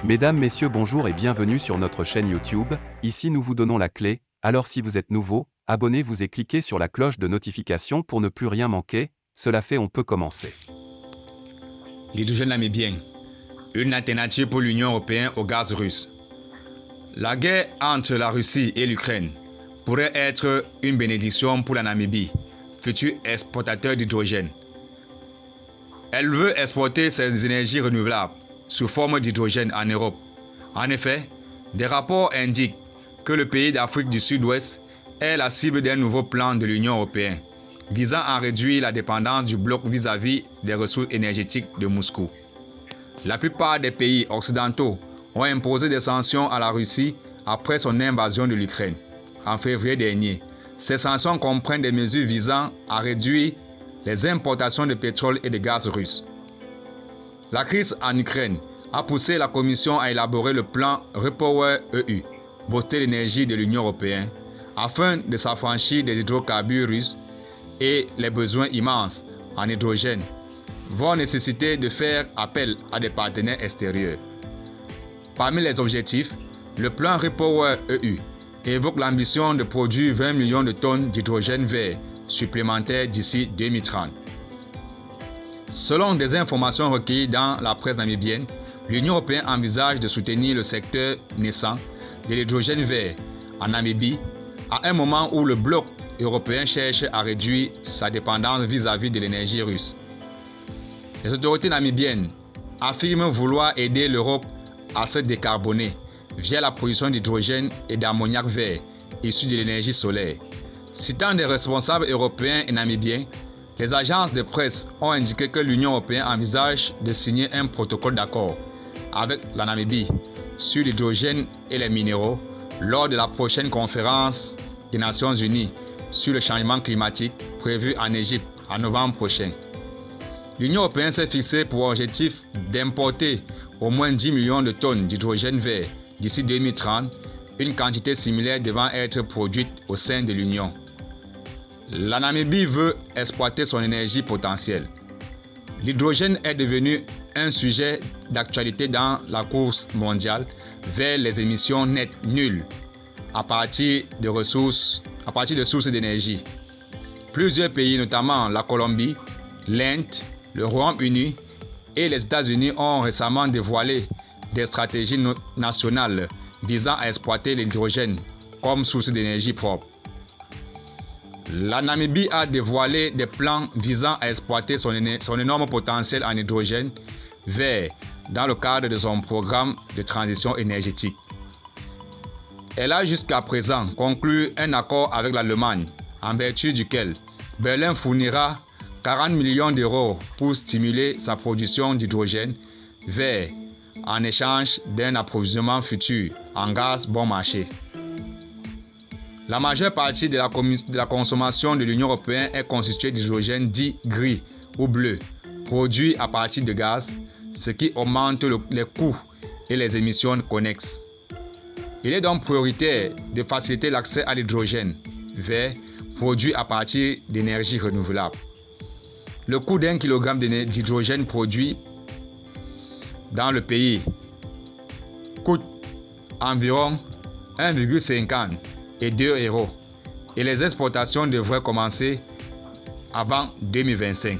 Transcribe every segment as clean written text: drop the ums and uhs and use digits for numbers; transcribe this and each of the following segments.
Mesdames, Messieurs, bonjour et bienvenue sur notre chaîne YouTube. Ici nous vous donnons la clé, alors si vous êtes nouveau, abonnez-vous et cliquez sur la cloche de notification pour ne plus rien manquer. Cela fait, on peut commencer. L'hydrogène namibien, une alternative pour l'Union européenne au gaz russe. La guerre entre la Russie et l'Ukraine pourrait être une bénédiction pour la Namibie, futur exportateur d'hydrogène. Elle veut exporter ses énergies renouvelables sous forme d'hydrogène en Europe. En effet, des rapports indiquent que le pays d'Afrique du Sud-Ouest est la cible d'un nouveau plan de l'Union européenne visant à réduire la dépendance du bloc vis-à-vis des ressources énergétiques de Moscou. La plupart des pays occidentaux ont imposé des sanctions à la Russie après son invasion de l'Ukraine en février dernier. Ces sanctions comprennent des mesures visant à réduire les importations de pétrole et de gaz russes. La crise en Ukraine a poussé la Commission à élaborer le plan REPowerEU, booster l'énergie de l'Union européenne, afin de s'affranchir des hydrocarbures russes et les besoins immenses en hydrogène vont nécessiter de faire appel à des partenaires extérieurs. Parmi les objectifs, le plan REPowerEU évoque l'ambition de produire 20 millions de tonnes d'hydrogène vert supplémentaires d'ici 2030. Selon des informations recueillies dans la presse namibienne, l'Union européenne envisage de soutenir le secteur naissant de l'hydrogène vert en Namibie à un moment où le bloc européen cherche à réduire sa dépendance vis-à-vis de l'énergie russe. Les autorités namibiennes affirment vouloir aider l'Europe à se décarboner via la production d'hydrogène et d'ammoniac vert issus de l'énergie solaire. Citant des responsables européens et namibiens, les agences de presse ont indiqué que l'Union européenne envisage de signer un protocole d'accord avec la Namibie sur l'hydrogène et les minéraux lors de la prochaine conférence des Nations Unies sur le changement climatique prévue en Égypte en novembre prochain. L'Union européenne s'est fixé pour objectif d'importer au moins 10 millions de tonnes d'hydrogène vert d'ici 2030, une quantité similaire devant être produite au sein de l'Union. La Namibie veut exploiter son énergie potentielle. L'hydrogène est devenu un sujet d'actualité dans la course mondiale vers les émissions nettes nulles à partir de sources d'énergie. Plusieurs pays, notamment la Colombie, l'Inde, le Royaume-Uni et les États-Unis ont récemment dévoilé des stratégies nationales visant à exploiter l'hydrogène comme source d'énergie propre. La Namibie a dévoilé des plans visant à exploiter son énorme potentiel en hydrogène vert dans le cadre de son programme de transition énergétique. Elle a jusqu'à présent conclu un accord avec l'Allemagne, en vertu duquel Berlin fournira 40 millions d'euros pour stimuler sa production d'hydrogène vert en échange d'un approvisionnement futur en gaz bon marché. La majeure partie de la consommation de l'Union européenne est constituée d'hydrogène dit gris ou bleu, produit à partir de gaz, ce qui augmente les coûts et les émissions connexes. Il est donc prioritaire de faciliter l'accès à l'hydrogène vert produit à partir d'énergies renouvelables. Le coût d'un kilogramme d'hydrogène produit dans le pays coûte environ 1,50 et 2 euros et les exportations devraient commencer avant 2025.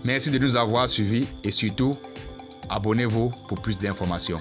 Merci de nous avoir suivis et surtout, abonnez-vous pour plus d'informations.